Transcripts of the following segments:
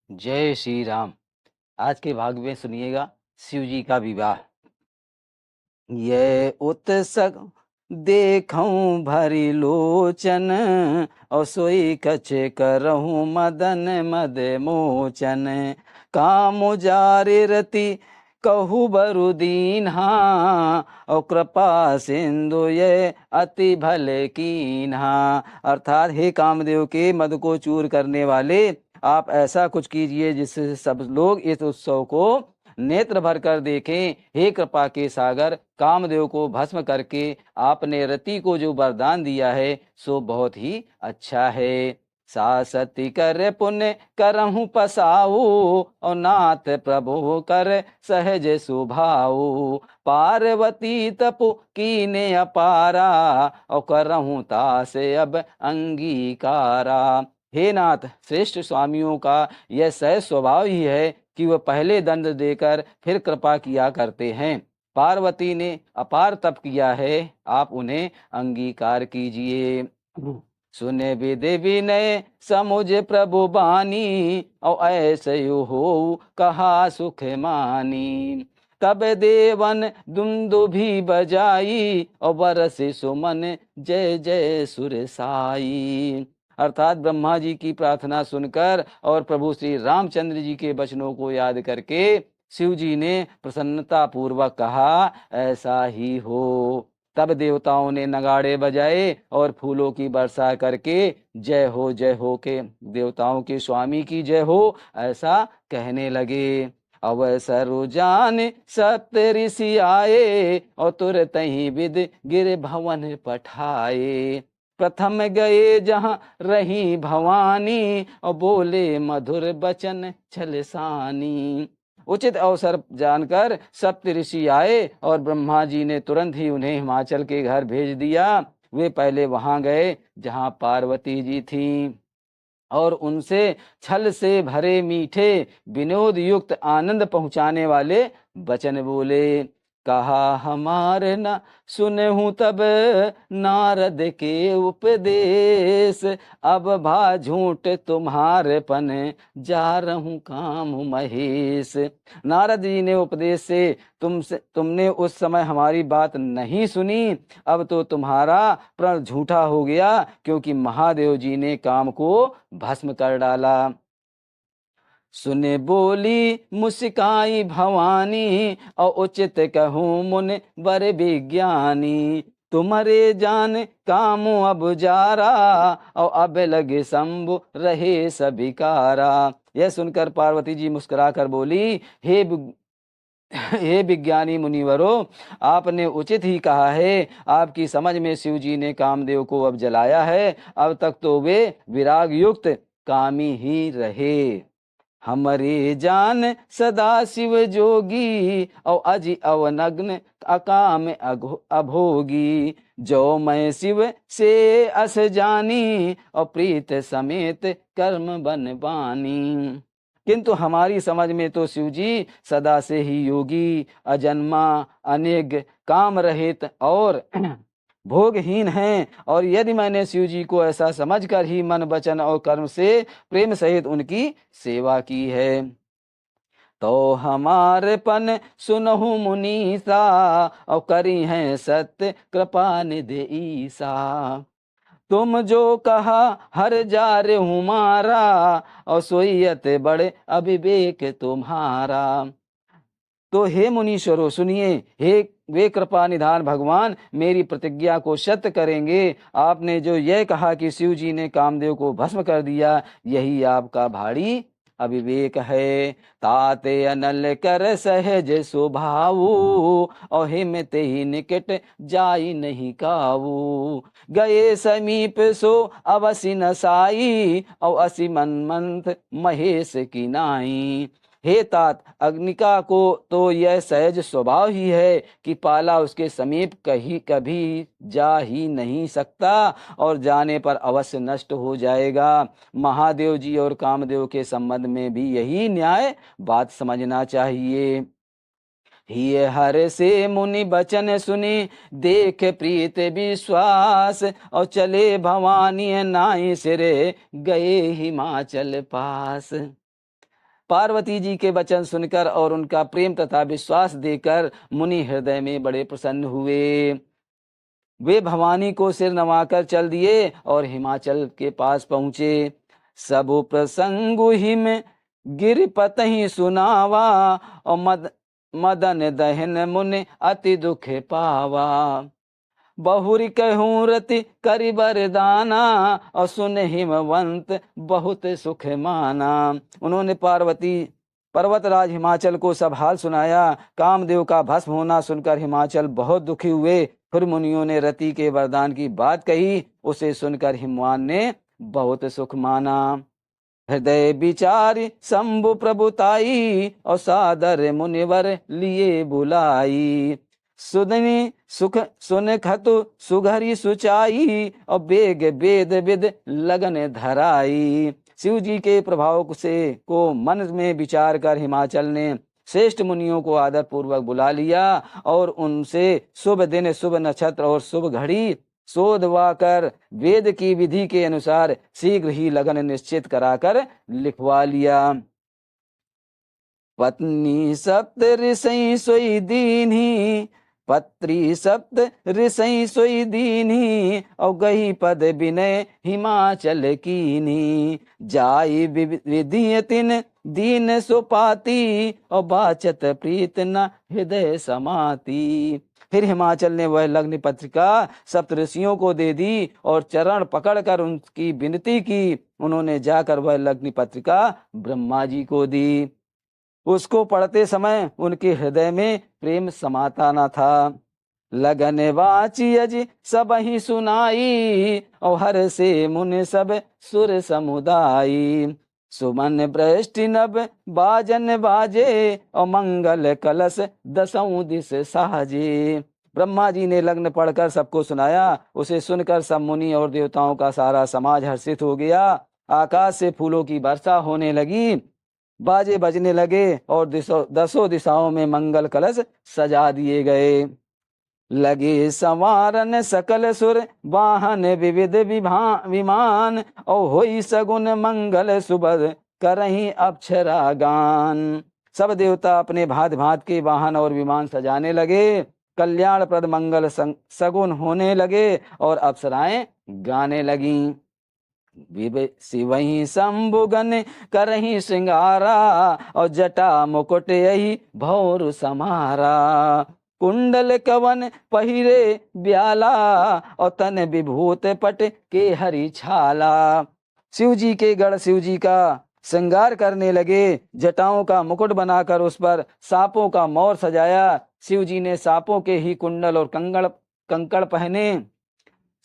जय श्री राम। आज के भाग में सुनिएगा शिव जी का विवाह। ये उत्सक देखऊं भरी लोचन, और सोई कछ करहूं मदन मद मोचन। काम जारे रति कहु बरु दीन्हा, और कृपा सिंधु ये अति भले कीन्हा। अर्थात हे कामदेव के मद को चूर करने वाले, आप ऐसा कुछ कीजिए जिससे सब लोग इस उत्सव को नेत्र भर कर देखें। हे कृपा के सागर, कामदेव को भस्म करके आपने रति को जो वरदान दिया है सो बहुत ही अच्छा है। सासती कर पुण्य करहूं पसाऊ, और नाथ प्रभु कर सहज सुभाऊ। पार्वती तपु कीने अपारा, और करहूं तासे अब अंगीकारा। हे नाथ, श्रेष्ठ स्वामियों का यह सहज स्वभाव ही है कि वह पहले दंड देकर फिर कृपा किया करते हैं। पार्वती ने अपार तप किया है, आप उन्हें अंगीकार कीजिए। सुने विधि विनय समुझ प्रभु बानी, और ऐसे हो कहा सुख मानी। तब देवन दुंदुभि बजाई, और बरसे सुमन जय जय सुर साई। अर्थात ब्रह्मा जी की प्रार्थना सुनकर और प्रभु श्री रामचंद्र जी के वचनों को याद करके शिव जी ने प्रसन्नता पूर्वक कहा, ऐसा ही हो। तब देवताओं ने नगाड़े बजाए और फूलों की वर्षा करके जय हो के देवताओं के स्वामी की जय हो ऐसा कहने लगे। अवसर जान सप्त ऋषि आए, और तुरत ही विद गिर भवन पठाए। प्रथम गए जहां रही भवानी, और बोले मधुर बचन छलसानी। उचित अवसर जानकर सप्त ऋषि आए और ब्रह्मा जी ने तुरंत ही उन्हें हिमाचल के घर भेज दिया। वे पहले वहां गए जहां पार्वती जी थीं, और उनसे छल से भरे मीठे विनोद युक्त आनंद पहुंचाने वाले वचन बोले। कहा हमार न सुनहूं तब नारद के उपदेश, अब भा झूठ तुम्हारे पन जा रहूं काम महेश। नारद जी ने उपदेश से तुमने उस समय हमारी बात नहीं सुनी, अब तो तुम्हारा प्रण झूठा हो गया, क्योंकि महादेव जी ने काम को भस्म कर डाला। सुने बोली मुस्काई भवानी, और उचित कहूँ मुन वर विज्ञानी। तुम्हारे जान काम अब जारा, और अब लगे शंभु रहे सभिकारा। यह सुनकर पार्वती जी मुस्कुरा कर बोली, हे विज्ञानी मुनिवरों, आपने उचित ही कहा है। आपकी समझ में शिव जी ने कामदेव को अब जलाया है, अब तक तो वे विराग युक्त कामी ही रहे। हमारे जान सदा शिव जोगी, और अजि अवनग्न अकाम अभोगी। जो मैं शिव से अस जानी, और प्रीत समेत कर्म बन बानी। किंतु हमारी समझ में तो शिव जी सदा से ही योगी, अजन्मा, अनेक, काम रहित और भोगहीन हैं। और यदि मैंने शिव जी को ऐसा समझकर ही मन वचन और कर्म से प्रेम सहित उनकी सेवा की है, तो हमारे पन सुनहु मुनीसा, और करी हैं सत्य कृपा निधि ईसा। तुम जो कहा हर जा रे हमारा, और सोईयत बड़े अविवेक तुम्हारा। तो हे मुनीश्वरों सुनिए, हे वे कृपा निधान भगवान, मेरी प्रतिज्ञा को सत्य करेंगे। आपने जो यह कहा कि शिव जी ने कामदेव को भस्म कर दिया, यही आपका भारी अविवेक है। ताते अनल कर सहज स्वभावु, और हिमत ही निकट जाई नहीं काऊ। गए समीप सो अवसि न साई, और असी मन मंथ महेश की नाई। हे तात, अग्निका को तो यह सहज स्वभाव ही है कि पाला उसके समीप कहीं कभी जा ही नहीं सकता, और जाने पर अवश्य नष्ट हो जाएगा। महादेव जी और कामदेव के संबंध में भी यही न्याय बात समझना चाहिए। ये हर से मुनि बचन सुनी, देख प्रीत विश्वास, और चले भवानी नाई सिरे गए हिमाचल पास। पार्वती जी के वचन सुनकर और उनका प्रेम तथा विश्वास देकर मुनि हृदय में बड़े प्रसन्न हुए। वे भवानी को सिर नवाकर चल दिए और हिमाचल के पास पहुंचे। सब प्रसंग हिम गिरिपत ही सुनावा, और मदन दहन मुनि अति दुख पावा। बहुरी कहूँ रति करि बरदाना, और सुन हिमवंत बहुत सुख माना। उन्होंने पर्वतराज हिमाचल को सब हाल सुनाया। कामदेव का भस्म होना सुनकर हिमाचल बहुत दुखी हुए। फिर मुनियों ने रति के वरदान की बात कही। उसे सुनकर हिमवान ने बहुत सुख माना। हृदय विचारी शंभु प्रभुताई, और सादर मुनिवर लिए बुलाई। सुदनी सुख सुन खतु सुघरी सुचाई, और बेग वेद विद लगन धराई। शिव जी के प्रभाव से को मन में विचार कर हिमाचल ने श्रेष्ठ मुनियों को आदर पूर्वक बुला लिया और उनसे शुभ दिन, शुभ नक्षत्र और शुभ घड़ी शोधवा कर वेद की विधि के अनुसार शीघ्र ही लगन निश्चित कराकर लिखवा लिया। पत्नी सप्त ऋषि सोई दीन्ही, पत्री सप्त ऋषि सोई दीन्ही, और गही पद विनय हिमाचल कीनी। जाई विधि तिन दीन सुपाती, और बाचत प्रीत न हृदय समाती। फिर हिमाचल ने वह लग्न पत्रिका सप्तऋषियों को दे दी और चरण पकड़कर उनकी विनती की। उन्होंने जाकर वह लग्न पत्रिका ब्रह्मा जी को दी। उसको पढ़ते समय उनके हृदय में प्रेम समाता न था। लगन वाची अज सब ही सुनाई, और हर से मुनि सब सुर समुदाई। सुमन बृष्टि नभ बाजन बाजे, और मंगल कलश दसों दिस साजे। ब्रह्मा जी ने लग्न पढ़कर सबको सुनाया। उसे सुनकर सब मुनि और देवताओं का सारा समाज हर्षित हो गया। आकाश से फूलों की वर्षा होने लगी, बाजे बजने लगे और दसों दिशाओं में मंगल कलश सजा दिए गए। लगे संवारन सकल सुर वाहन विविध विमान, और होई सगुन मंगल सुबह करहीं अप्सरा गान। सब देवता अपने भांति भांति के वाहन और विमान सजाने लगे। कल्याणप्रद मंगल सगुन होने लगे और अप्सराएं गाने लगीं। शिवही शंभुगन करही श्रृंगारा, और जटा मुकुट यही भौर समारा। कुंडल कवन पहिरे ब्याला, और तन विभूत पट के हरि छाला। शिव जी के गढ़ शिव जी का श्रृंगार करने लगे। जटाओं का मुकुट बनाकर उस पर सांपों का मोर सजाया। शिव जी ने सांपों के ही कुंडल और कंकड़ पहने,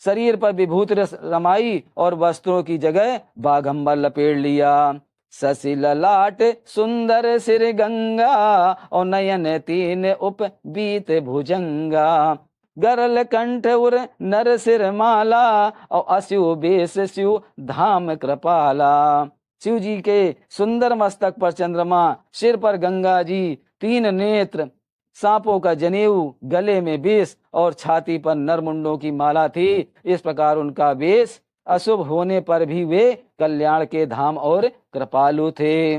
शरीर पर विभूत रमाई और वस्त्रों की जगह बाघंबर लपेट लिया। शशि ललाट सुंदर सिर गंगा, और नयन तीन उप बीत भुजंगा। गरल कंठ उर नर सिर माला, और अस्यु बेस शिव धाम कृपाला। शिव जी के सुंदर मस्तक पर चंद्रमा, सिर पर गंगा जी, तीन नेत्र, सांपों का जनेऊ, गले में विष और छाती पर नरमुंडों की माला थी। इस प्रकार उनका वेश अशुभ होने पर भी वे कल्याण के धाम और कृपालु थे।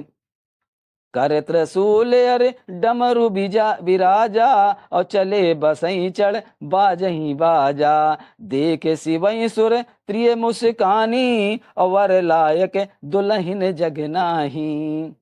कर त्रिशूल अर डमरु विराजा, और चले बसई चढ़ बाजही बाजा। देख शिवई सुर प्रिय मुस्कानी, और वर लायक दुल्हन जग नाही।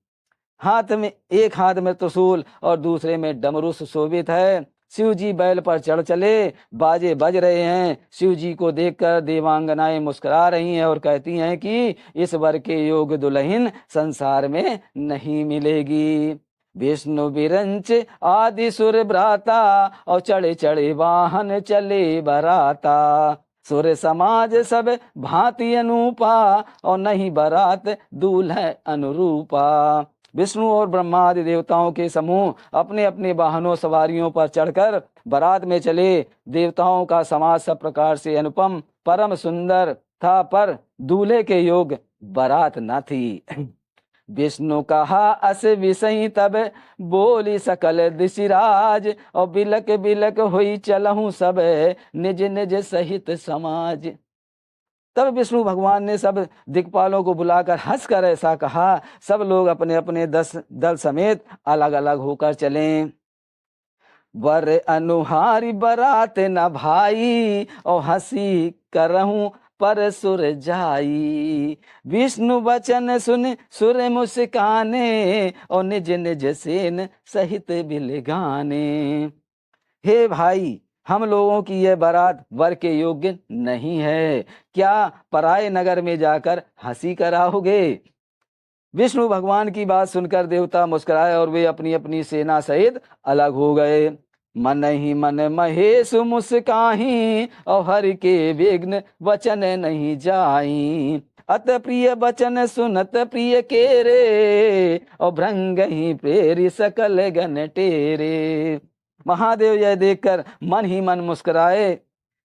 एक हाथ में त्रिशूल और दूसरे में डमरू सुशोभित है। शिव जी बैल पर चढ़ चले, बाजे बज रहे हैं। शिव जी को देखकर देवांगनाएं मुस्कुरा रही हैं और कहती हैं कि इस वर के योग दुल्हन संसार में नहीं मिलेगी। विष्णु विरंच आदि सुर भ्राता, और चढ़े चढ़े वाहन चले बराता। सुर समाज सब भांति अनूपा, और नहीं बरात दूल्हा अनुरूपा। विष्णु और ब्रह्मा आदि देवताओं के समूह अपने अपने वाहनों सवारियों पर चढ़कर बारात में चले। देवताओं का समाज सब प्रकार से अनुपम परम सुंदर था, पर दूल्हे के योग बारात न थी। विष्णु कहा अस विषय तब बोली सकल दिशिराज, और बिलक बिलक हुई चलहु सब निज निज सहित समाज। तब विष्णु भगवान ने सब दिक्पालों को बुलाकर हंसकर ऐसा कहा, सब लोग अपने अपने 10 दल समेत अलग अलग होकर चलें। वर अनुहारी बरात न भाई, और हंसी करहूं पर सुर जाई। विष्णु वचन सुन सुर मुस्काने, और निज निज सेन सहित बिल गाने। हे भाई, हम लोगों की यह बारात वर के योग्य नहीं है, क्या पराये नगर में जाकर हंसी कराओगे? विष्णु भगवान की बात सुनकर देवता मुस्कुराए और वे अपनी अपनी सेना सहित अलग हो गए। मन ही मन महेश मुस्काही, और हरि के विघ्न वचन नहीं जाई। अत प्रिय वचन सुनत प्रिय के रे, और भृंग ही प्रेरी सकल गण टेरे। महादेव यह देखकर मन ही मन मुस्कुराए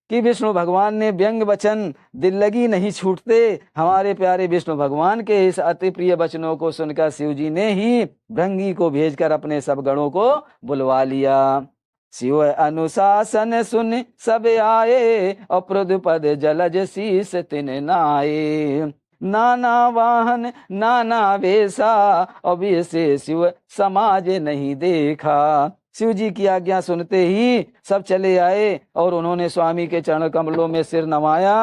कि विष्णु भगवान ने व्यंग वचन दिल लगी नहीं छूटते। हमारे प्यारे विष्णु भगवान के इस अति प्रिय वचनों को सुनकर शिव जी ने ही भृंगी को भेजकर अपने सब गणों को बुलवा लिया। शिव अनुशासन सुन सब आए, और पृथुपद जलज शीस तिन नाये। नाना वाहन नाना वेशा, और वेशे शिव समाज नहीं देखा। शिव जी की आज्ञा सुनते ही सब चले आए और उन्होंने स्वामी के चरण कमलों में सिर नवाया।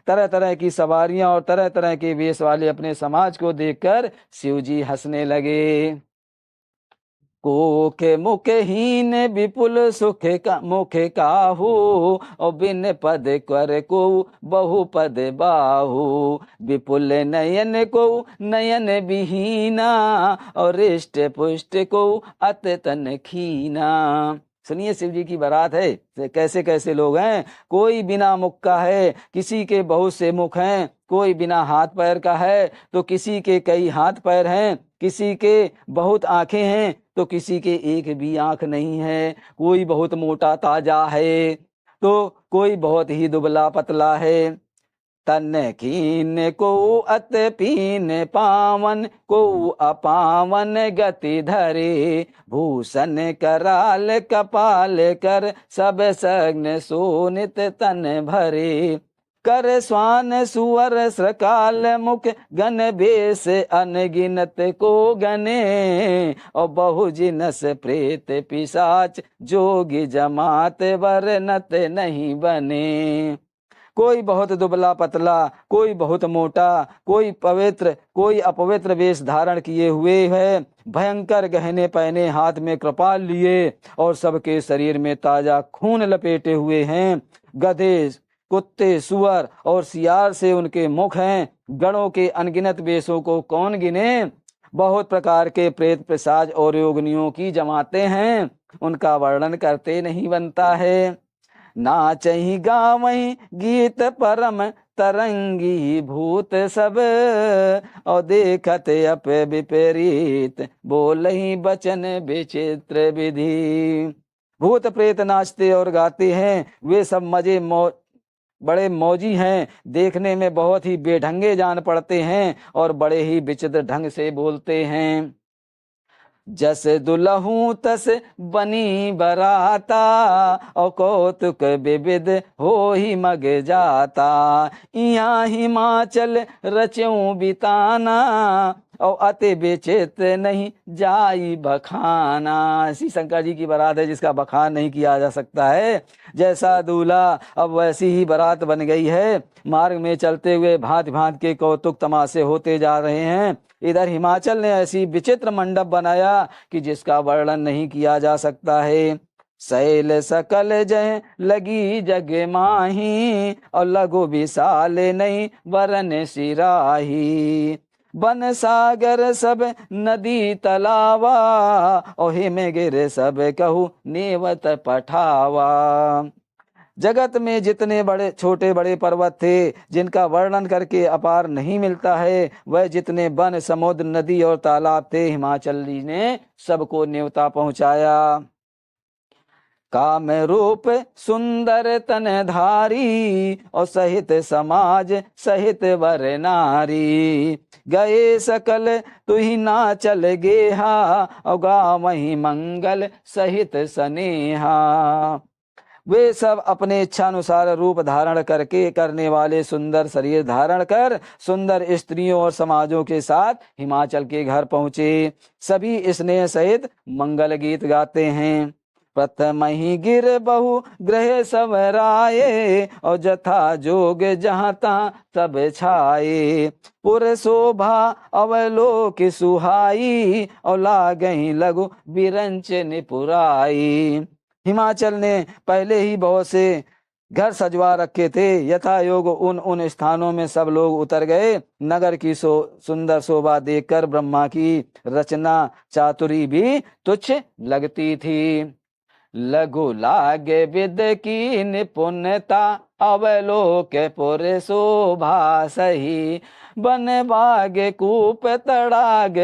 तरह तरह की सवारियां और तरह तरह के वेश वाले अपने समाज को देखकर शिव जी हंसने लगे। कोखे मुखहीन विपुल सुख का मुखे काहू, और बिन पद कर को बहु पद बाहू। विपुल नयन को नयन विहीना, और रिष्ट पुष्ट को अत तन खीना। सुनिए, शिव जी की बारात है, कैसे कैसे लोग हैं। कोई बिना मुख का है, किसी के बहुत से मुख हैं। कोई बिना हाथ पैर का है, तो किसी के कई हाथ पैर हैं। किसी के बहुत आंखें हैं, तो किसी के एक भी आंख नहीं है। कोई बहुत मोटा ताजा है, तो कोई बहुत ही दुबला पतला है। तन कीन को अत पीन पावन, को अपावन गति धरे। भूषण कराल कपाल कर, सब सग्न सोनित तन भरे। कर स्वान सुअर सकाल मुख, गण बेस अनगिनत को गने। और बहु जिनस प्रेत पिशाच, जोगी जमात वर्णत नहीं बने। कोई बहुत दुबला पतला, कोई बहुत मोटा, कोई पवित्र कोई अपवित्र वेश धारण किए हुए है। भयंकर गहने पहने, हाथ में कृपाल लिए, और सबके शरीर में ताजा खून लपेटे हुए हैं। गधे, कुत्ते, सुअर और सियार से उनके मुख हैं। गणों के अनगिनत वेशों को कौन गिने। बहुत प्रकार के प्रेत पिशाच और योगिनियों की जमाते हैं, उनका वर्णन करते नहीं बनता है। नाचहि गावहि गीत परम तरंगी, भूत सब और देखत अप विपरीत, बोलहि बचन विचित्र विधि। भूत प्रेत नाचते और गाते हैं, वे सब बड़े मौजी हैं। देखने में बहुत ही बेढंगे जान पड़ते हैं और बड़े ही विचित्र ढंग से बोलते हैं। जस दुलहूं तस बनी बराता, और कौतुक विविध हो ही मग जाता। यहाँ हिमाचल रच्यों बिताना, और अति विचित्र नहीं जाई बखाना। इसी शंकर जी की बारात है जिसका बखान नहीं किया जा सकता है। जैसा दूल्हा अब वैसी ही बारात बन गई है। मार्ग में चलते हुए भांति भांति के कौतुक तमाशे होते जा रहे हैं। इधर हिमाचल ने ऐसी विचित्र मंडप बनाया कि जिसका वर्णन नहीं किया जा सकता है। शैल सकल जय लगी जग माही, और लघु विशाल नहीं वरन सिराही। बन सागर सब नदी तलावा, और हिम गिर सब कहू नेवत पठावा। जगत में जितने बड़े छोटे बड़े पर्वत थे, जिनका वर्णन करके अपार नहीं मिलता है, वह जितने वन, समुद्र, नदी और तालाब थे, हिमाचल जी ने सबको न्योता पहुंचाया। काम रूप सुंदर तन धारी, और सहित समाज सहित वर नारी। गए सकल तुही ना चल गेहा, और गावहीं मंगल सहित सनेहा। वे सब अपने इच्छानुसार रूप धारण करके करने वाले सुंदर शरीर धारण कर सुंदर स्त्रियों और समाजों के साथ हिमाचल के घर पहुँचे। सभी स्नेह सहित मंगल गीत गाते हैं। प्रथम ही गिर बहु ग्रह सब राये, और जथा जोग जहाँ तहाँ सब छाये। पुर शोभा अवलोक सुहाई, और लागही लघु बिरंच निपुराई। हिमाचल ने पहले ही बहुत से घर सजवा रखे थे। यथा योग उन उन स्थानों में सब लोग उतर गए। नगर की सुंदर शोभा देखकर ब्रह्मा की रचना चातुरी भी तुच्छ लगती थी। लघु लागे विद की निपुणता, अवलोक पुर शोभा सही। बन बाग कूप तड़ाग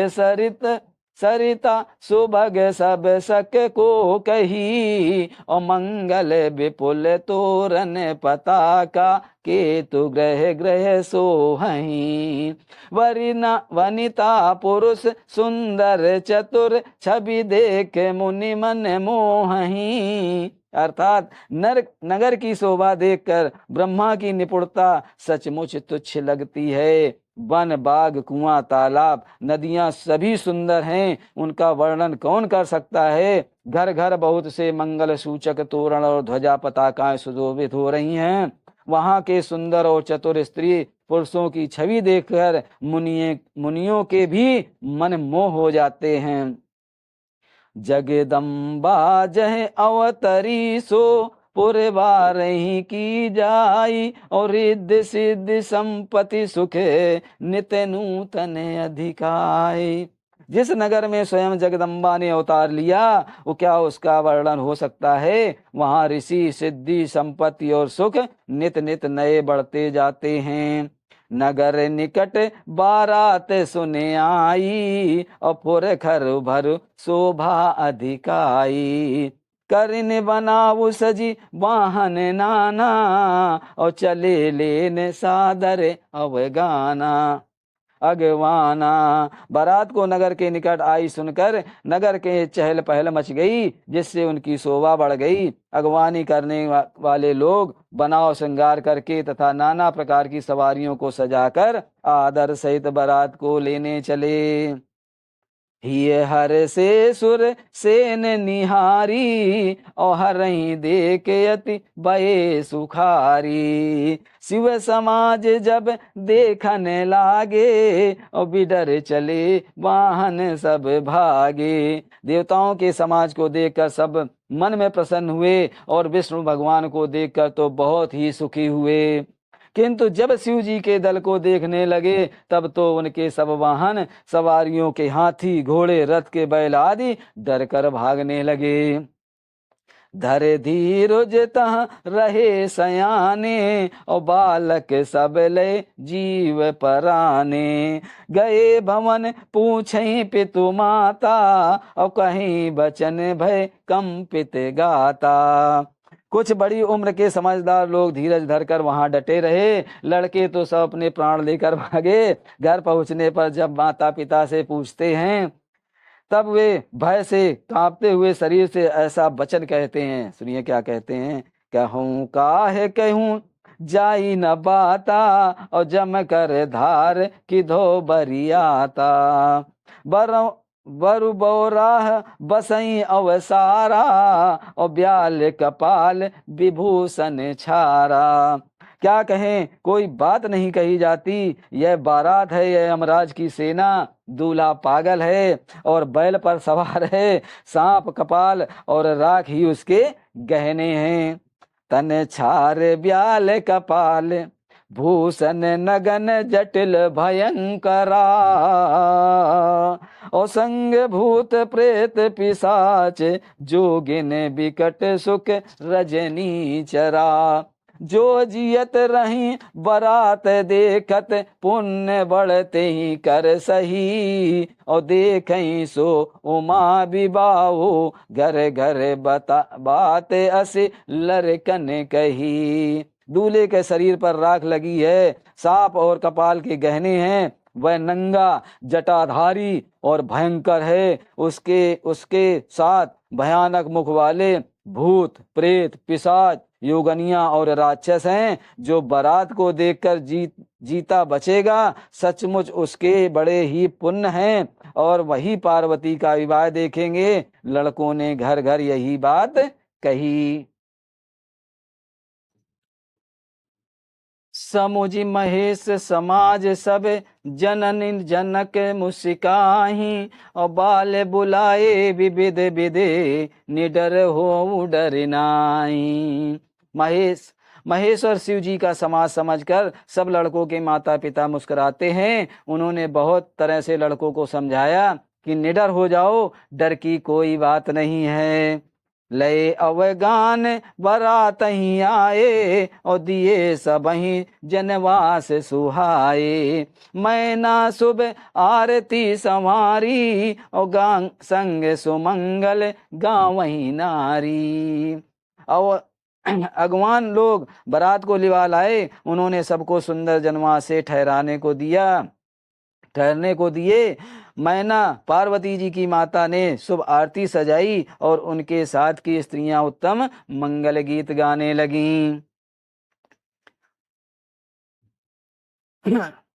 सरिता, सुभग सब सक को कही। और मंगल विपुल तोरन पताका, केतु ग्रह ग्रह सोहही। वनिता पुरुष सुंदर चतुर, छवि देख मुनि मन मोहही। अर्थात नगर की शोभा देखकर ब्रह्मा की निपुणता सचमुच तुच्छ लगती है। वन बाग कुआं तालाब नदियां सभी सुंदर हैं, उनका वर्णन कौन कर सकता है। घर घर बहुत से मंगल सूचक तोरण और ध्वजा पताकाएं सुशोभित हो रही हैं। वहां के सुंदर और चतुर स्त्री पुरुषों की छवि देखकर मुनियों के भी मन मोह हो जाते हैं। जगदम्बा जह अवतरी, सो पुरवारही की जाई। और रिद्धि सिद्धि संपत्ति सुख, नित नूतन अधिकाई। जिस नगर में स्वयं जगदम्बा ने अवतार लिया, वो क्या उसका वर्णन हो सकता है। वहां ऋषि सिद्धि संपत्ति और सुख नित नित नए बढ़ते जाते हैं। नगर निकट बारात सुने आई, और पुर खर भर शोभा अधिकाई। करिन बनाऊ सजी वाहन नाना, और चले लेन सादर अवगाना। अगवाना बारात को नगर के निकट आई सुनकर नगर के चहल पहल मच गई, जिससे उनकी शोभा बढ़ गई। अगवानी करने वाले लोग बनाव श्रृंगार करके तथा नाना प्रकार की सवारियों को सजाकर आदर सहित बारात को लेने चले। हिय हर से सुर सेन निहारी, और हरही देख यति बये सुखारी। शिव समाज जब देखन लागे, और बिडर चले वाहन सब भागे। देवताओं के समाज को देखकर सब मन में प्रसन्न हुए, और विष्णु भगवान को देखकर तो बहुत ही सुखी हुए। किंतु जब शिव जी के दल को देखने लगे, तब तो उनके सब वाहन सवारियों के हाथी घोड़े रथ के बैल आदि डर कर भागने लगे। धरे धीरज तह रहे सयाने, और बालक सब ले जीव पराने। गए भवन पूछे पितु माता, और कहीं बचन भय कंपित गाता। कुछ बड़ी उम्र के समझदार लोग धीरज धरकर वहां डटे रहे। लड़के तो सब अपने प्राण लेकर भागे। घर पहुंचने पर जब माता पिता से पूछते हैं, तब वे भय से कांपते हुए शरीर से ऐसा वचन कहते हैं। सुनिए क्या कहते हैं। कहूँ काहे कहूँ जाई न बाता, और जम कर धार किधो बरियाता। बरु बौराह बसई अवसारा, और ब्याल कपाल विभूषण छारा। क्या कहें, कोई बात नहीं कही जाती। यह बारात है, यह यमराज की सेना। दूल्हा पागल है और बैल पर सवार है। सांप कपाल और राख ही उसके गहने हैं। तन छार ब्याल कपाल, भूषण नगन जटिल भयंकरा। और संग भूत प्रेत पिशाच, जोगिन विकट सुख रजनी चरा। जो जियत रही बरात देखत, पुण्य बढ़ते ही कर सही। और देखई सो उमा विबाहो, घर घर बात असे लरकन कही। दूल्हे के शरीर पर राख लगी है, सांप और कपाल के गहने हैं। वह नंगा जटाधारी और भयंकर है। उसके साथ भयानक मुख वाले भूत प्रेत पिशाच योगनिया और राक्षस हैं। जो बारात को देखकर जीता बचेगा, सचमुच उसके बड़े ही पुण्य हैं। और वही पार्वती का विवाह देखेंगे। लड़कों ने घर घर यही बात कही। समुझि महेश समाज सब, जनन जनक मुस्काही। और बाल बुलाए विविध विधे, निडर हो डर नाई। महेश महेश और शिव जी का समाज समझकर सब लड़कों के माता पिता मुस्कुराते हैं। उन्होंने बहुत तरह से लड़कों को समझाया कि निडर हो जाओ, डर की कोई बात नहीं है। लय अवगान बरात ही आए, और दिए सबही जनवास सुहाए। मैना शुभ आरती संवारी, और गांग संग सुमंगल गावही नारी। और अगवान लोग बारात को लिवा लाए। उन्होंने सबको सुंदर जनवास से ठहरने को दिए। मैना पार्वती जी की माता ने शुभ आरती सजाई और उनके साथ की स्त्रियां उत्तम मंगल गीत गाने लगीं।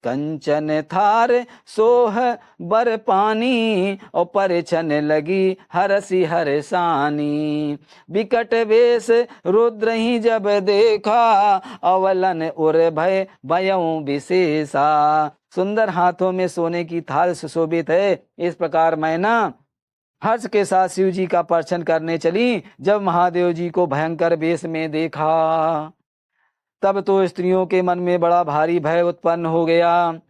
कंचन थार सोह बर पानी, और परिछन लगी हरसी हरसानी। विकट वेश रुद्र ही जब देखा, अवलन उर भय भयऊ विशेषा। सुंदर हाथों में सोने की थाल सुशोभित है। इस प्रकार मैना हर्ष के साथ शिव जी का पर्शन करने चली। जब महादेव जी को भयंकर वेश में देखा, तब तो स्त्रियों के मन में बड़ा भारी भय उत्पन्न हो गया।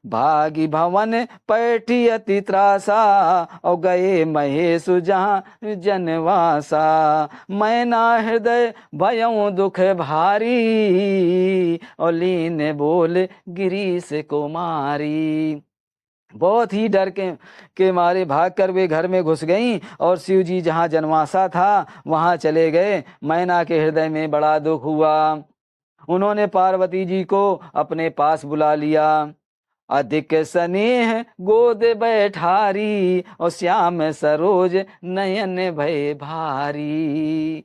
भागी भवन पैठी अति त्रासा, और गए महेश जहाँ जनवासा। मैना हृदय भयऊ दुख भारी, और लीन बोल गिरीश कुमारी। बहुत ही डर के मारे भागकर वे घर में घुस गईं और शिव जी जहाँ जनवासा था वहाँ चले गए। मैना के हृदय में बड़ा दुख हुआ। उन्होंने पार्वती जी को अपने पास बुला लिया। अधिक स्नेह गोद बैठारी, और श्याम सरोज नयन भय भारी।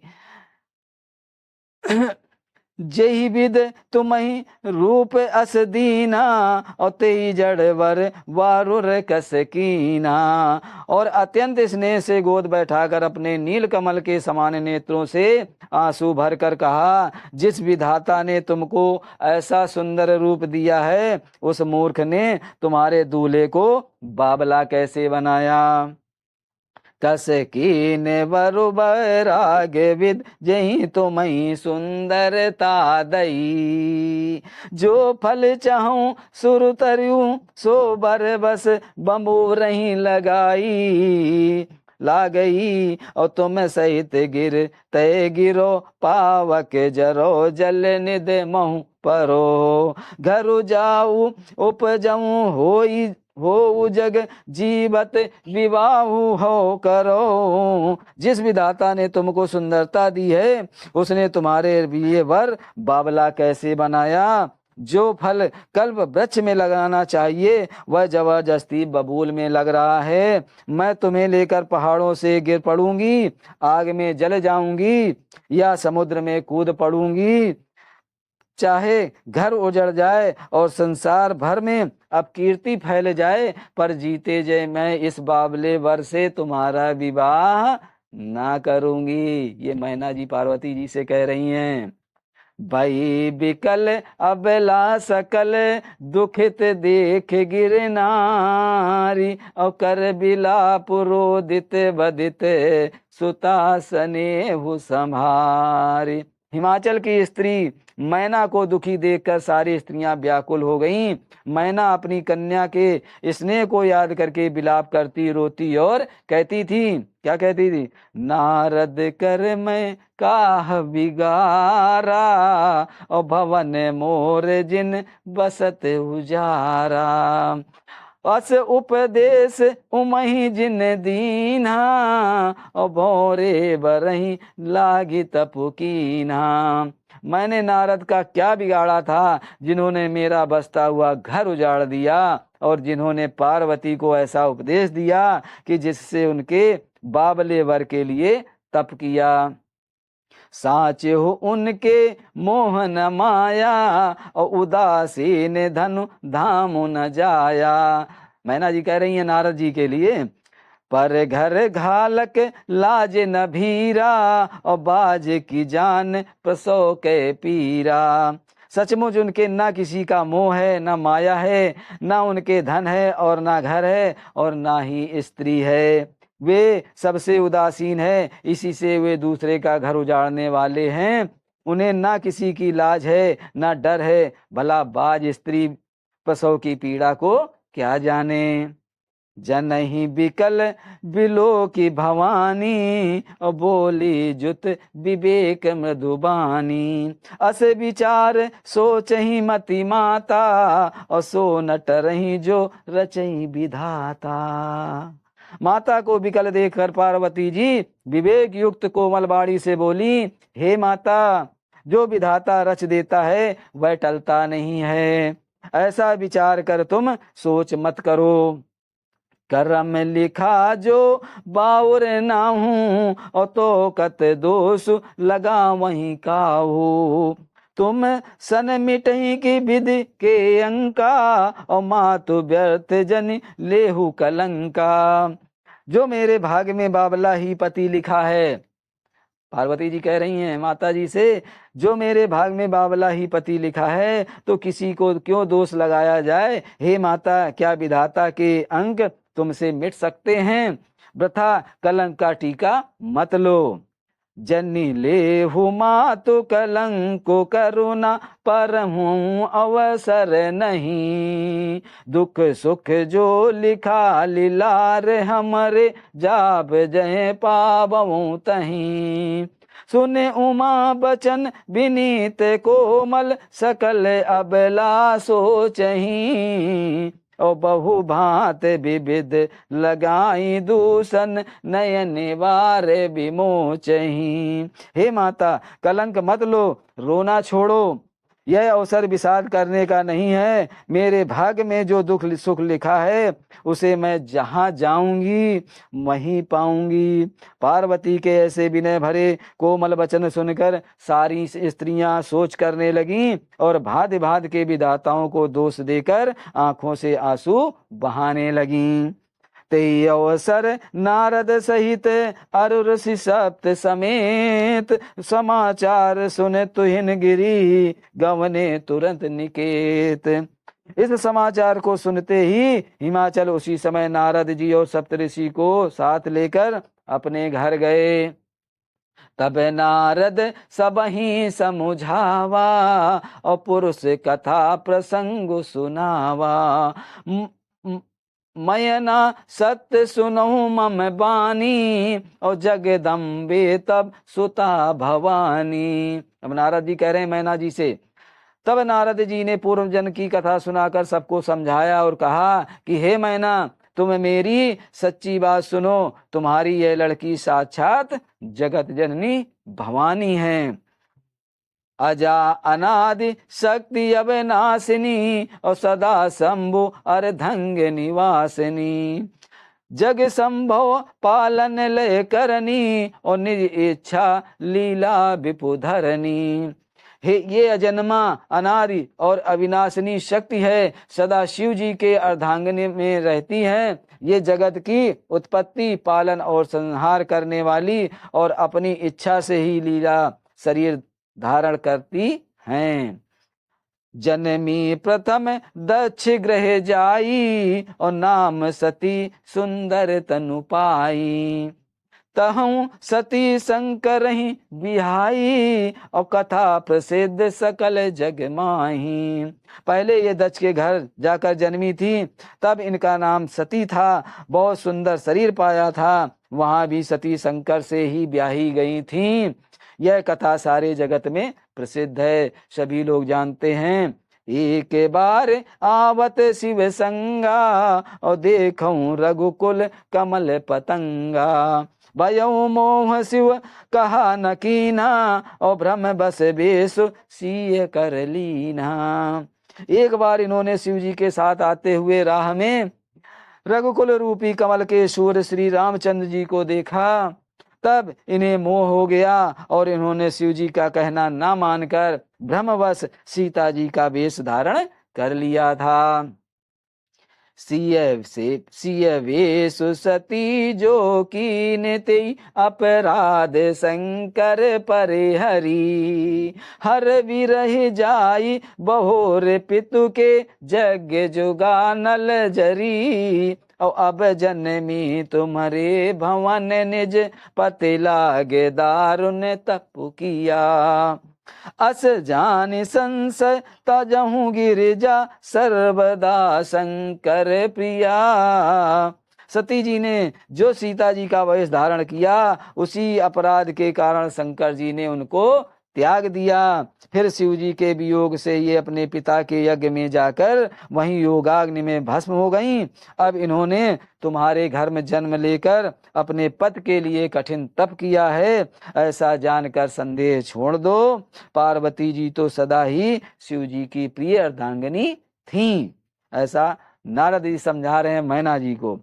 जही विद तुम्हि रूप अस दीना, और तेई जड़वर वारुर कस कीना। और अत्यंत स्नेह से गोद बैठाकर अपने नील कमल के समान नेत्रों से आंसू भर कर कहा, जिस विधाता ने तुमको ऐसा सुंदर रूप दिया है, उस मूर्ख ने तुम्हारे दूल्हे को बाबला कैसे बनाया। कस कीन बरु बैराग विद, जही तुम्हि सुंदरता दई। जो फल चाहूं सुर तरियूं, सो बर बस बंबू रही लगाई। ला गई और तुम सहित गिर तय गिरो, पावक जरो जल निद महु परो। घर जाऊ उपजऊ होई हो जग जीवत विवाहु हो करो। जिस विधाता ने तुमको सुंदरता दी है, उसने तुम्हारे लिए वर बाबला कैसे बनाया। जो फल कल्प वृक्ष में लगाना चाहिए, वह जबरदस्ती बबूल में लग रहा है। मैं तुम्हें लेकर पहाड़ों से गिर पड़ूंगी, आग में जल जाऊंगी, या समुद्र में कूद पड़ूंगी। चाहे घर उजड़ जाए और संसार भर में अपकीर्ति फैल जाए, पर जीते जय मैं इस बाबले वर से तुम्हारा विवाह ना करूंगी। ये मैना जी पार्वती जी से कह रही हैं। भई बिकल अबला सकल, दुखित देख गिरनारी। और कर बिलाप रोदित बदित, सुता स्नेहु संभारी। हिमाचल की स्त्री मैना को दुखी देखकर सारी स्त्रियां व्याकुल हो गईं। मैना अपनी कन्या के स्नेह को याद करके विलाप करती, रोती और कहती थी। क्या कहती थी? नारद कर मैं काह बिगारा, और भवन मोर जिन बसत उजारा। अस उपदेश उमहि जिन दीन्हा, और भोरे बरही लागी तपुकीन्हा। मैंने नारद का क्या बिगाड़ा था, जिन्होंने मेरा बसता हुआ घर उजाड़ दिया, और जिन्होंने पार्वती को ऐसा उपदेश दिया कि जिससे उनके बाबले वर के लिए तप किया। साच हो उनके मोहन माया, और उदासीन धनु धाम न जाया। मैना जी कह रही है नारद जी के लिए, पर घर घालक लाज न भीरा, और बाज की जान प्रसव के पीरा। सचमुच उनके ना किसी का मोह है, ना माया है, ना उनके धन है और ना घर है और ना ही स्त्री है। वे सबसे उदासीन है, इसी से वे दूसरे का घर उजाड़ने वाले हैं। उन्हें ना किसी की लाज है, ना डर है, भला बाज स्त्री प्रसव की पीड़ा को क्या जाने। जनहि बिकल बिलो की भवानी, और बोली जुत विवेक मृदुबानी। अस विचार सोचहि मति माता, और सो न टरहि जो रचहि विधाता। माता को विकल देखकर पार्वती जी विवेक युक्त कोमल बाणी से बोली, हे माता, जो विधाता रच देता है वह टलता नहीं है। ऐसा विचार कर तुम सोच मत करो। करम लिखा जो बाउर ना हूँ, और तो कत दोष लगा वहीं काहू। तुम सन मिटही की विधि के अंका, और मातु व्यर्थ जन लेहु कलंका। जो मेरे भाग में बाबला ही पति लिखा है, पार्वती जी कह रही हैं माता जी से, जो मेरे भाग में बाबला ही पति लिखा है तो किसी को क्यों दोष लगाया जाए। हे माता, क्या विधाता के अंक तुमसे मिट सकते हैं? वृथा कलंक का टीका मत लो। जन्नी ले मातु कलंको करुणा, पर हूँ अवसर नहीं। दुख सुख जो लिखा लीलार हमरे, जाब जय पावऊँ तहीं। सुने उमा बचन विनीत कोमल, सकल अबला सोचहीं। और बहु भांत विविध लगाई दूषण, नयन वार विमोचही। हे माता, कलंक मत लो, रोना छोड़ो। यह अवसर विषाद करने का नहीं है। मेरे भाग्य में जो दुख सुख लिखा है उसे मैं जहाँ जाऊंगी वहीं पाऊंगी। पार्वती के ऐसे विनय भरे कोमल वचन सुनकर सारी स्त्रियां सोच करने लगीं और भांति भांति के विधाताओं को दोष देकर आंखों से आंसू बहाने लगीं। ते अवसर नारद सहित अरु ऋषि सप्त समेत, समाचार सुन तुहिन गिरी गवने तुरंत निकेत। इस समाचार को सुनते ही हिमाचल उसी समय नारद जी और सप्तऋषि को साथ लेकर अपने घर गए। तब नारद सबहि समुझावा, और पुरुष कथा प्रसंग सुनावा। मयना सत्य सुनहु मम बानी, और जगदम्बे तब सुता भवानी। अब नारद जी कह रहे हैं मैना जी से, तब नारद जी ने पूर्व जन की कथा सुनाकर सबको समझाया और कहा कि हे मैना, तुम मेरी सच्ची बात सुनो। तुम्हारी यह लड़की साक्षात जगत जननी भवानी है, अजा अनादि शक्ति अविनाशिनी, और सदा शंभु अर्धंग निवासिनी। जग संभव पालन लय करनी, और निज इच्छा लीला विपुधरनी। हे, ये अजन्मा अनादि और अविनाशिनी शक्ति है, सदा शिव जी के अर्धांगिनी में रहती है। ये जगत की उत्पत्ति, पालन और संहार करने वाली, और अपनी इच्छा से ही लीला शरीर धारण करती हैं। जनमी प्रथम दक्ष गृह जाई, और नाम सती सुंदर तनु पाई। तहु सती शंकर ही बिहाई, और कथा प्रसिद्ध सकल जग माही। पहले ये दक्ष के घर जाकर जन्मी थी, तब इनका नाम सती था। बहुत सुंदर शरीर पाया था, वहां भी सती शंकर से ही ब्याही गई थीं। यह कथा सारे जगत में प्रसिद्ध है, सभी लोग जानते हैं। एक बार आवत शिव संगा, और देखूं रघुकुल कमल पतंगा। भयो मोह शिव कहा न कीना, और ब्रह्म बस बेस सीय कर लीना। एक बार इन्होंने शिव जी के साथ आते हुए राह में रघुकुल रूपी कमल के सूर्य श्री रामचंद्र जी को देखा, तब इन्हें मोह हो गया और इन्होंने शिव जी का कहना ना मानकर भ्रमवश सीता जी का वेश धारण कर लिया था। सिय वेश सती जो कीन तेई अपराध शंकर परे हरि। हर विरह जाई बहोर पितु के जग जुगा नल जरी। और अब जनमी तुम्हारे भवन निज पति लागे दारुण तप किया। अस जान संशय तजहू गिरिजा सर्वदा शंकर प्रिया। सती जी ने जो सीता जी का वेश धारण किया उसी अपराध के कारण शंकर जी ने उनको त्याग दिया। फिर शिव जी के वियोग से ये अपने पिता के यज्ञ में जाकर वहीं योगाग्नि में भस्म हो गईं। अब इन्होंने तुम्हारे घर में जन्म लेकर अपने पति के लिए कठिन तप किया है, ऐसा जानकर संदेह छोड़ दो। पार्वती जी तो सदा ही शिव जी की प्रिय अर्धांगिनी थीं। ऐसा नारद जी समझा रहे हैं मैना जी को।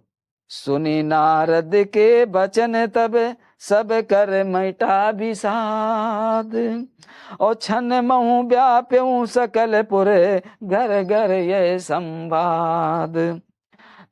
सुनी नारद के बचन तब सब कर मैटा विषाद। और छन महु व्याप्यऊ सकल पुर घर घर ये संवाद।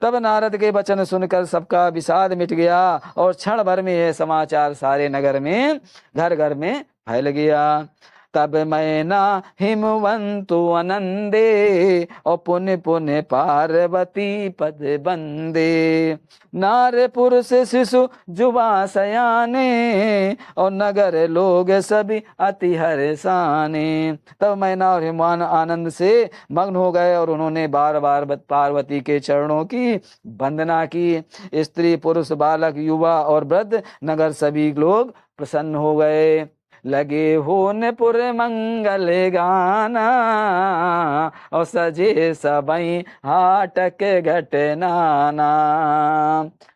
तब नारद के वचन सुनकर सबका विषाद मिट गया और क्षण भर में यह समाचार सारे नगर में घर घर में फैल गया। तब मैना हिमवंतु आनंदे और पुण्य पुण्य पार्वती पद बंदे। नार पुरुष शिशु जुबा सयाने और नगर लोग सभी अति हर्षाने। तब मैना और हिमवान आनंद से मग्न हो गए और उन्होंने बार बार पार्वती के चरणों की वंदना की। स्त्री पुरुष बालक युवा और वृद्ध नगर सभी लोग प्रसन्न हो गए। लगे होने पुर मंगल गाना और सजे सबई हाटक घटनाना।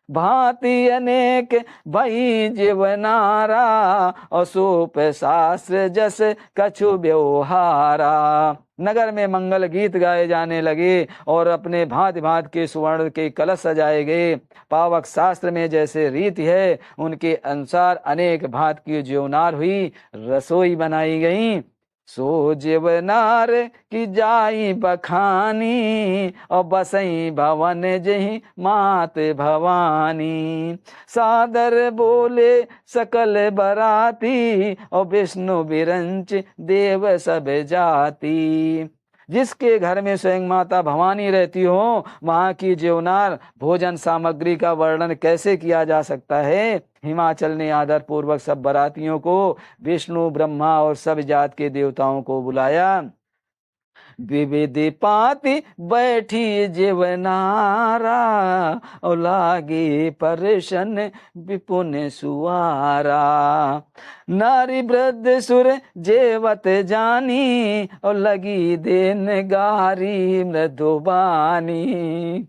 भांति अनेक भई जीवनारा और सूप शास्त्र जस कछु व्यवहारा। नगर में मंगल गीत गाए जाने लगे और अपने भांति भांति के सुवर्ण के कलश सजाए गए। पावक शास्त्र में जैसे रीति है उनके अनुसार अनेक भांत की ज्योनार हुई, रसोई बनाई गई। सो जीवनार की जाई बखानी और बसई भवन जही मात भवानी। सादर बोले सकल बराती और विष्णु बिरंच देव सब जाति। जिसके घर में स्वयं माता भवानी रहती हो वहां की ज्योनार भोजन सामग्री का वर्णन कैसे किया जा सकता है। हिमाचल ने आदर पूर्वक सब बरातियों को विष्णु ब्रह्मा और सब जात के देवताओं को बुलाया। विविध पाति बैठी जीवनारा और लागे परशन विपुन सुआरा। नारी वृद्ध सुर जेवत जानी और लगी देन गारी मृदुबानी।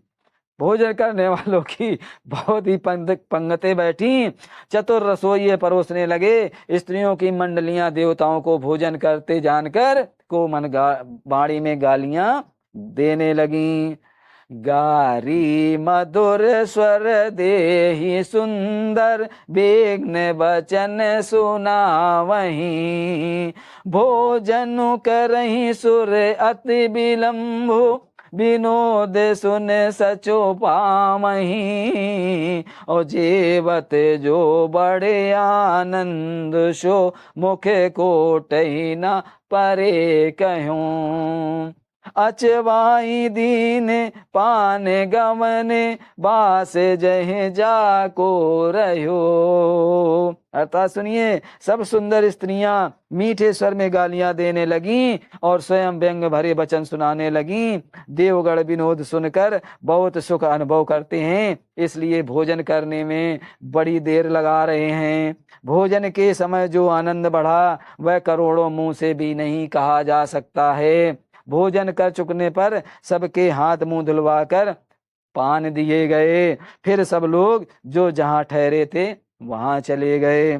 भोजन करने वालों की बहुत ही पंगतें बैठी। चतुर रसोइये परोसने लगे। स्त्रियों की मंडलियां देवताओं को भोजन करते जानकर को मन बाड़ी में गालियां देने लगी। गारी मधुर स्वर देहि सुंदर बेग्न वचन सुना वहीं। भोजन करही सुर अति विलंबु विनोद सुन सचो पामही। और जेवत जो बड़े आनंद शो मुख कोटई न परे कहूं। अचवाई दीन पान गमन बास जह जाको रहो। अर्थात सुनिए, सब सुंदर स्त्रियां मीठे स्वर में गालियां देने लगी और स्वयं व्यंग भरे वचन सुनाने लगी। देवगण विनोद सुनकर बहुत सुख अनुभव करते हैं, इसलिए भोजन करने में बड़ी देर लगा रहे हैं। भोजन के समय जो आनंद बढ़ा वह करोड़ों मुंह से भी नहीं कहा जा सकता है। भोजन कर चुकने पर सबके हाथ मुंह धुलवा कर पान दिए गए। फिर सब लोग जो जहां ठहरे थे वहां चले गए।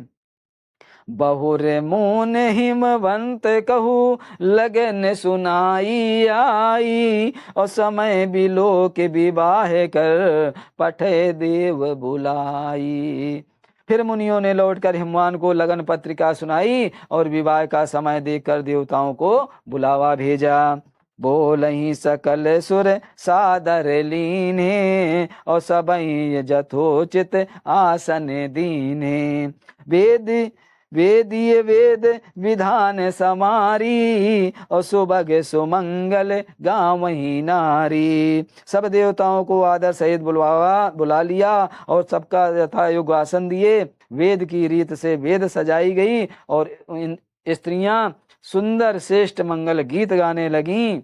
बहुर मून हिमवंत कहू लगन सुनाई आई। और समय बिलो के विवाह कर पठे देव बुलाई। फिर मुनियों ने लौटकर हिमवान को लगन पत्रिका सुनाई और विवाह का समय देखकर देवताओं को बुलावा भेजा। बोलहि सकल सुर सादर लीने और सबई जथोचित आसन दीने। वेद वेदीय वेद विधान समारी और सुभग सुमंगल गावही नारी। सब देवताओं को आदर सहित बुला लिया और सबका यथायोग्य आसन दिए। वेद की रीत से वेद सजाई गई और इन स्त्रियां सुंदर श्रेष्ठ मंगल गीत गाने लगीं।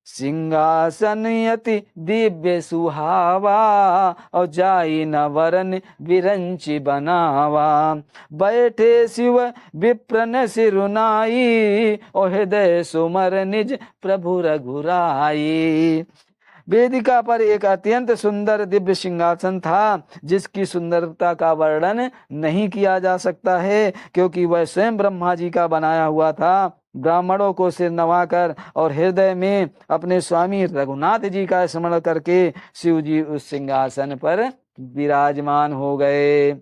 सिंहासन अति दिव्य सुहावा और जाई न वरन विरंची बनावा। बैठे शिव विप्रन सिरुनाई और हृदय सुमर निज प्रभु रघुराई। वेदिका पर एक अत्यंत सुंदर दिव्य सिंहासन था, जिसकी सुंदरता का वर्णन नहीं किया जा सकता है, क्योंकि वह स्वयं ब्रह्मा जी का बनाया हुआ था। ब्राह्मणों को सिर नवाकर और हृदय में अपने स्वामी रघुनाथ जी का स्मरण करके शिव जी उस सिंहासन पर विराजमान हो गए।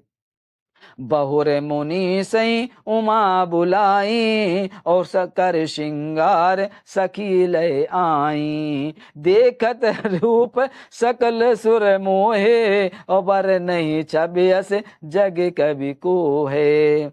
बहुर मुनि सई उमा बुलाई और सकर श्रृंगार सखी लय आई। देखत रूप सकल सुर मोहे और बर नहीं छबियस जग कवि को है।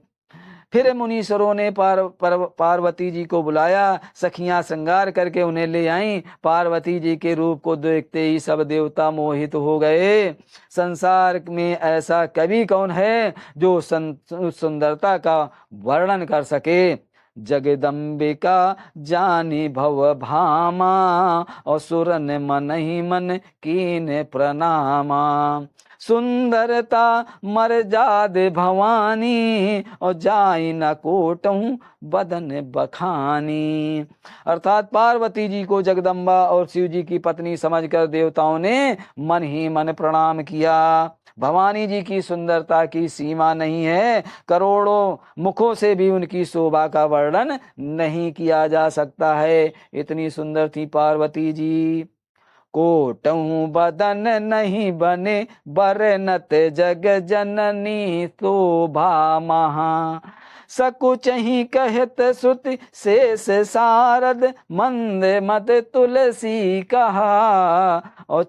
फिर मुनीश्वरों ने पार्वती जी को बुलाया। सखियां श्रृंगार करके उन्हें ले आईं। पार्वती जी के रूप को देखते ही सब देवता मोहित हो गए। संसार में ऐसा कवि कौन है जो सुंदरता का वर्णन कर सके। जगदम्बिका जानी भव भामा और सुरन मन ही मन कीन प्रणामा। सुंदरता मर्जाद भवानी और जाई न कोटहूँ बदन बखानी। अर्थात पार्वती जी को जगदम्बा और शिव जी की पत्नी समझकर देवताओं ने मन ही मन प्रणाम किया। भवानी जी की सुंदरता की सीमा नहीं है। करोड़ों मुखों से भी उनकी शोभा का वर्णन नहीं किया जा सकता है। इतनी सुंदर थी पार्वती जी। कोटहूँ बदन नहीं बने बरनत जग जननी शोभा महा। सकुच ही कहत सुति शेष सारद मंद मत तुलसी कहा। और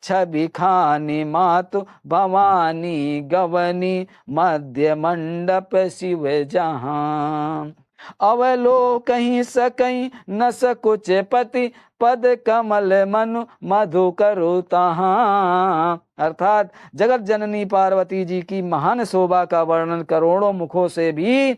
छवि खानी मातु भवानी गवनी मध्य मंडप शिव जहाँ। अवलोकहि सकई न सकुच पति पद कमल मनु मधु करु तहाँ। अर्थात जगत जननी पार्वती जी की महान शोभा का वर्णन करोड़ों मुखों से भी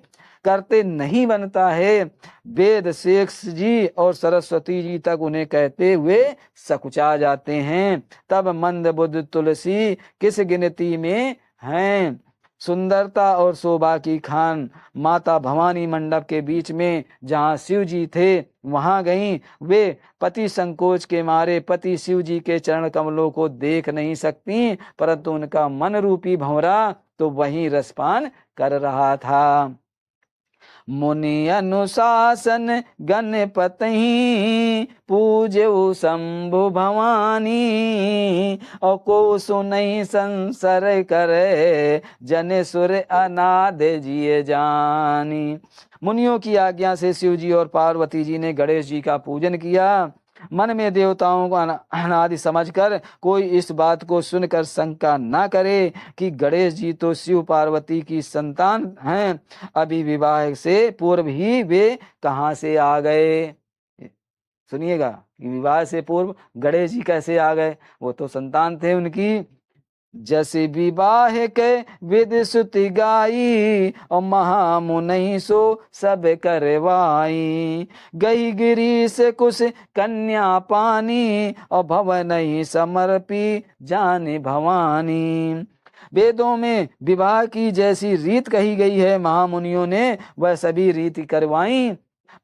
करते नहीं बनता है। वेद शेष जी और सरस्वती जी तक उन्हें कहते हुए सकुचा जाते हैं, तब मंद बुद्ध तुलसी किस गिनती में हैं। सुंदरता और शोभा की खान माता भवानी मंडप के बीच में जहाँ शिव जी थे वहां गईं। वे पति संकोच के मारे पति शिव जी के चरण कमलों को देख नहीं सकती, परंतु उनका मन रूपी भंवरा तो वहीं रसपान कर रहा था। मुनि अनुशासन गणपति पूजो शंभु भवानी। और को सुनई संसर करे जन सुर अनाद जिए जानी। मुनियों की आज्ञा से शिव जी और पार्वती जी ने गणेश जी का पूजन किया। मन में देवताओं को अनादि समझकर कोई इस बात को सुनकर शंका ना करे कि गणेश जी तो शिव पार्वती की संतान हैं, अभी विवाह से पूर्व ही वे कहाँ से आ गए। सुनिएगा कि विवाह से पूर्व गणेश जी कैसे आ गए, वो तो संतान थे उनकी। जस विवाह के विद सुति गाई और महामुनि सो सब करवाई। गई गिरी से कुछ कन्या पानी और भवन ही समर्पी जाने भवानी। वेदों में विवाह की जैसी रीत कही गई है, महामुनियों ने वह सभी रीति करवाई।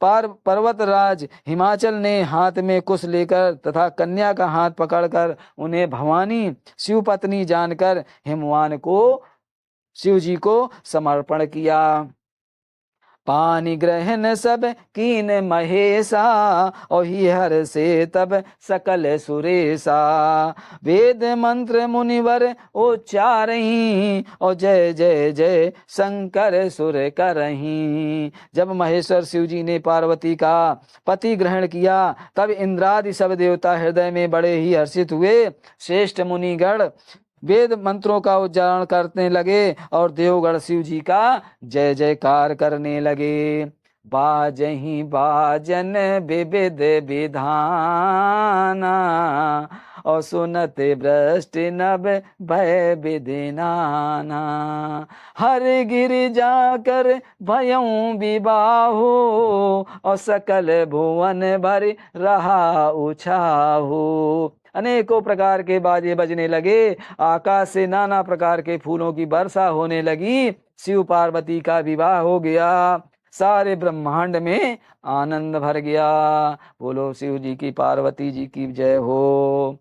पर्वतराज हिमाचल ने हाथ में कुश लेकर तथा कन्या का हाथ पकड़कर उन्हें भवानी शिव पत्नी जानकर हिमवान को शिव जी को समर्पण किया। पानी ग्रहण सब कीन महेशा, और ही हर से तब सकल सुरेशा। वेद मंत्र मुनिवर उच्चारहीं, और जय जय जय शंकर सुर करहीं। जब महेश्वर शिव जी ने पार्वती का पति ग्रहण किया तब इंद्रादि सब देवता हृदय में बड़े ही हर्षित हुए। श्रेष्ठ मुनिगण वेद मंत्रों का उच्चारण करने लगे और देवगण शिव जी का जय जयकार करने लगे। बाजहीं बाजन विविध विधाना, और सुनत भ्रष्ट नभ भय विधि नाना। हर गिर जाकर भयऊं विबाहो, और सकल भुवन भर रहा उछाहो। अनेकों प्रकार के बाजे बजने लगे, आकाश से नाना प्रकार के फूलों की वर्षा होने लगी। शिव पार्वती का विवाह हो गया, सारे ब्रह्मांड में आनंद भर गया। बोलो शिव जी की पार्वती जी की जय हो।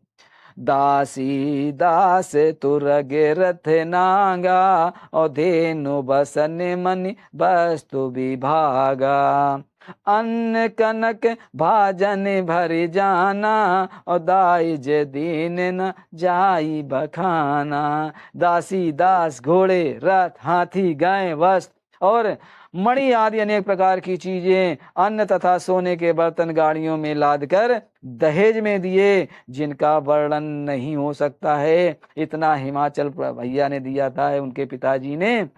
दासी दास तुरगे रथ नागा, और धेनु बसन मन वस्तु विभागा। अन्न कनक भाजन भर जाना, और दाइज दीन न जाई बखाना। दासी दास घोड़े रथ हाथी गाय वस्त्र और मणि आदि अनेक प्रकार की चीजें, अन्न तथा सोने के बर्तन गाड़ियों में लादकर दहेज में दिए, जिनका वर्णन नहीं हो सकता है। इतना हिमाचल भैया ने दिया था, उनके पिताजी ने।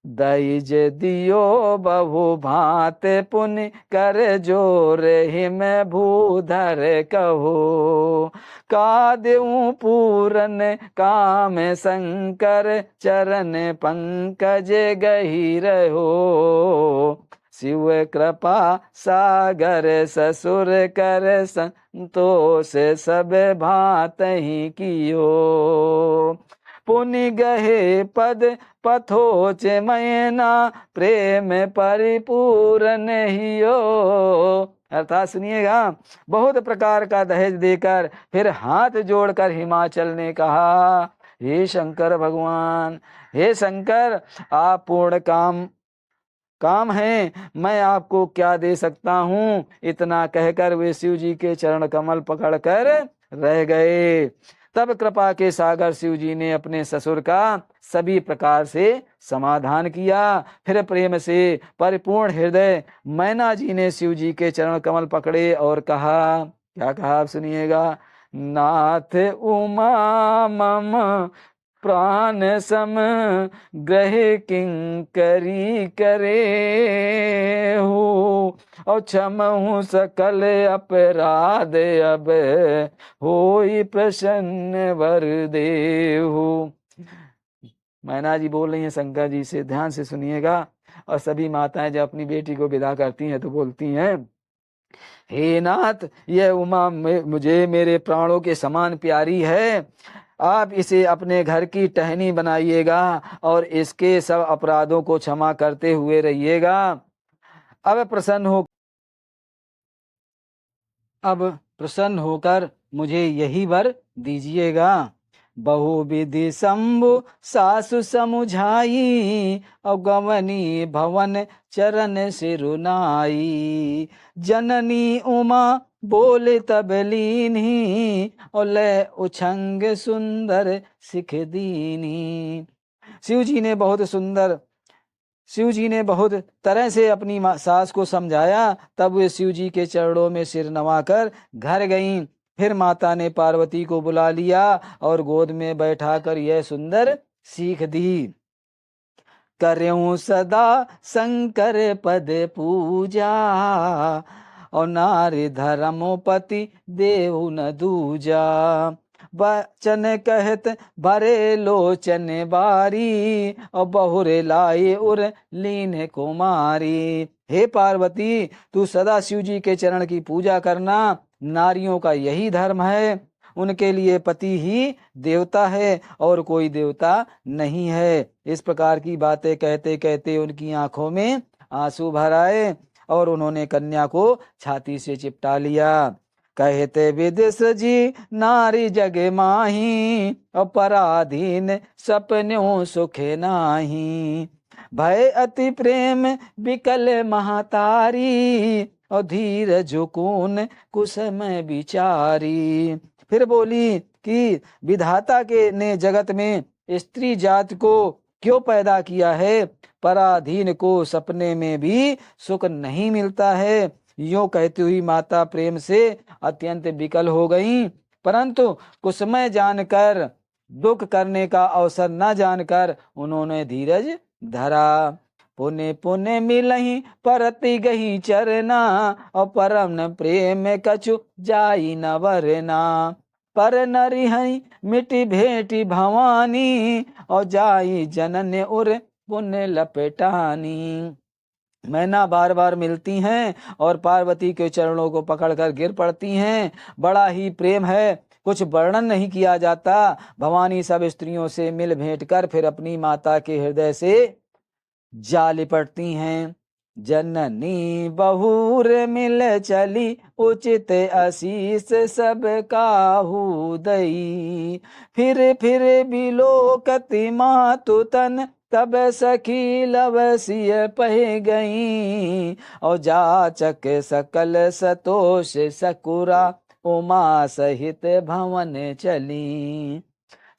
दहेज दियो बहु भांत पुण्य, कर जोर हिम भूधर कहो। का देऊं पूरन काम शंकर, चरण पंकज गहीर हो। शिव कृपा सागर ससुर कर, संतोष सब भात ही कियो। पुनि गहे पद पथोच मैना, प्रेम परिपूर्ण हियो। अर्थात सुनिएगा, बहुत प्रकार का दहेज देकर फिर हाथ जोड़कर हिमाचल ने कहा, हे शंकर भगवान, हे शंकर, आप पूर्ण काम है, मैं आपको क्या दे सकता हूँ। इतना कहकर वे शिव जी के चरण कमल पकड़कर रह गए। तब कृपा के सागर शिव जी ने अपने ससुर का सभी प्रकार से समाधान किया। फिर प्रेम से परिपूर्ण हृदय मैना जी ने शिव जी के चरण कमल पकड़े और कहा, क्या कहा आप सुनिएगा। नाथ उमा मम प्राण सम, ग्रह किंकरी करे हो। और क्षमहु सकल अपराध, अब होई प्रसन्न वर देहु। मैना जी बोल रही हैं शंकर जी से, ध्यान से सुनिएगा। और सभी माताएं जब अपनी बेटी को विदा करती हैं तो बोलती हैं, हे नाथ, यह उमा मुझे मेरे प्राणों के समान प्यारी है। आप इसे अपने घर की टहनी बनाइएगा और इसके सब अपराधों को क्षमा करते हुए रहिएगा। अब प्रसन्न होकर मुझे यही वर दीजिएगा। बहुविधि शंभु सासु समुझाई, और गवनी भवन चरण सिरुनाई। जननी उमा बोले तब लीनी, और ले उछंग सुंदर सिख दीनी। शिव जी ने बहुत तरह से अपनी सास को समझाया। तब वे शिव जी के चरणों में सिर नवाकर घर गईं। फिर माता ने पार्वती को बुला लिया और गोद में बैठाकर यह सुंदर सीख दी। करें सदा शंकर पद पूजा, और नारी धर्मोपति देव न दूजा। बचन कहत भरे लोचन बारी, और बहुरे लाए उर लीन कुमारी। हे पार्वती, तू सदा शिव जी के चरण की पूजा करना। नारियों का यही धर्म है। उनके लिए पति ही देवता है और कोई देवता नहीं है। इस प्रकार की बातें कहते कहते उनकी आंखों में आंसू भर आए और उन्होंने कन्या को छाती से चिपटा लिया। कहते विदेश जी नारी जग माही, और पराधीन सपन्यों सुखे नाही। भय अति प्रेम बिकल महातारी, और धीर जुकून कुसुम बिचारी। फिर बोली कि विधाता के ने जगत में स्त्री जात को क्यों पैदा किया है, पराधीन को सपने में भी सुख नहीं मिलता है। यूं कहती हुई माता प्रेम से अत्यंत विकल हो गई, परंतु कुसुम जानकर, दुख करने का अवसर न जानकर उन्होंने धीरज धरा। पुण्य पुण्य मिलही परति गही चरना, और परम प्रेम कछु जाई न वरना। पर नरिहई मिटी भेटी भवानी, और जाई जनन उर पुण्य लपेटानी। मैना बार बार मिलती हैं और पार्वती के चरणों को पकड़कर गिर पड़ती हैं। बड़ा ही प्रेम है, कुछ वर्णन नहीं किया जाता। भवानी सब स्त्रियों से मिल भेंट कर फिर अपनी माता के हृदय से जा लिपटती हैं। जननी बहुर मिल चली, उचित आशीष सब काहू दई। फिर बिलोकति मातु तन, तब सखी लवसिय पह गई। और जाचक सकल सतोष सकुरा, उमा सहित भवन चली।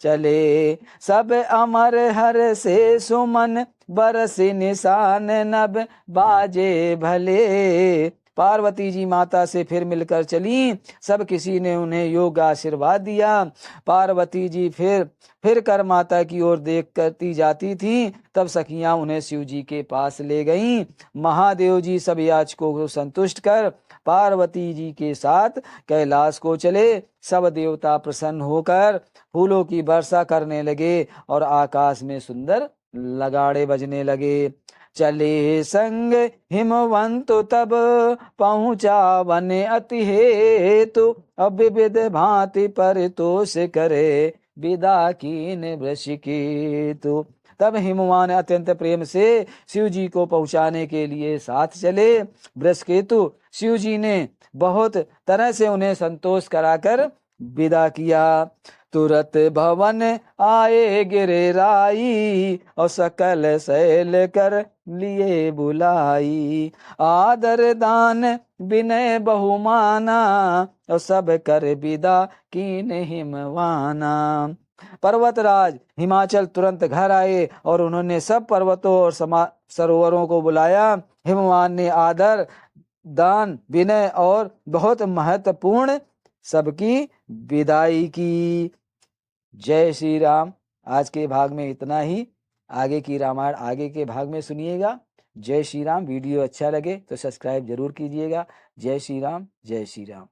चले सब अमर हर से सुमन, बरसी निशान नभ बाजे भले। पार्वती जी माता से फिर मिलकर चली, सब किसी ने उन्हें योग आशीर्वाद दिया। पार्वती जी फिर कर माता की ओर देख करती जाती थी, तब सखियां उन्हें शिव जी के पास ले गईं। महादेव जी सब याचकों को संतुष्ट कर पार्वती जी के साथ कैलाश को चले। सब देवता प्रसन्न होकर फूलों की वर्षा करने लगे और आकाश में सुंदर लगाड़े बजने लगे। चले संग हिमवंत तब, पहुंचा वन अति हेतु। अब विविध भांति परितोष करे, विदा कीन वृषिकेतु। तब हिमवान अत्यंत प्रेम से शिव जी को पहुंचाने के लिए साथ चले। वृषकेतु शिव जी ने बहुत तरह से उन्हें संतोष कराकर विदा किया। तुरत भवन आए गिरे राई, और सकल शैल कर लिए बुलाई। आदर दान विनय बहुमाना, और सब कर विदा कीन हिमवाना। पर्वतराज हिमाचल तुरंत घर आए और उन्होंने सब पर्वतों और सरोवरों को बुलाया। हिमवान ने आदर दान विनय और बहुत महत्वपूर्ण सबकी विदाई की। जय श्री राम। आज के भाग में इतना ही, आगे की रामायण आगे के भाग में सुनिएगा। जय श्री राम। वीडियो अच्छा लगे तो सब्सक्राइब जरूर कीजिएगा। जय श्री राम, जय श्री राम।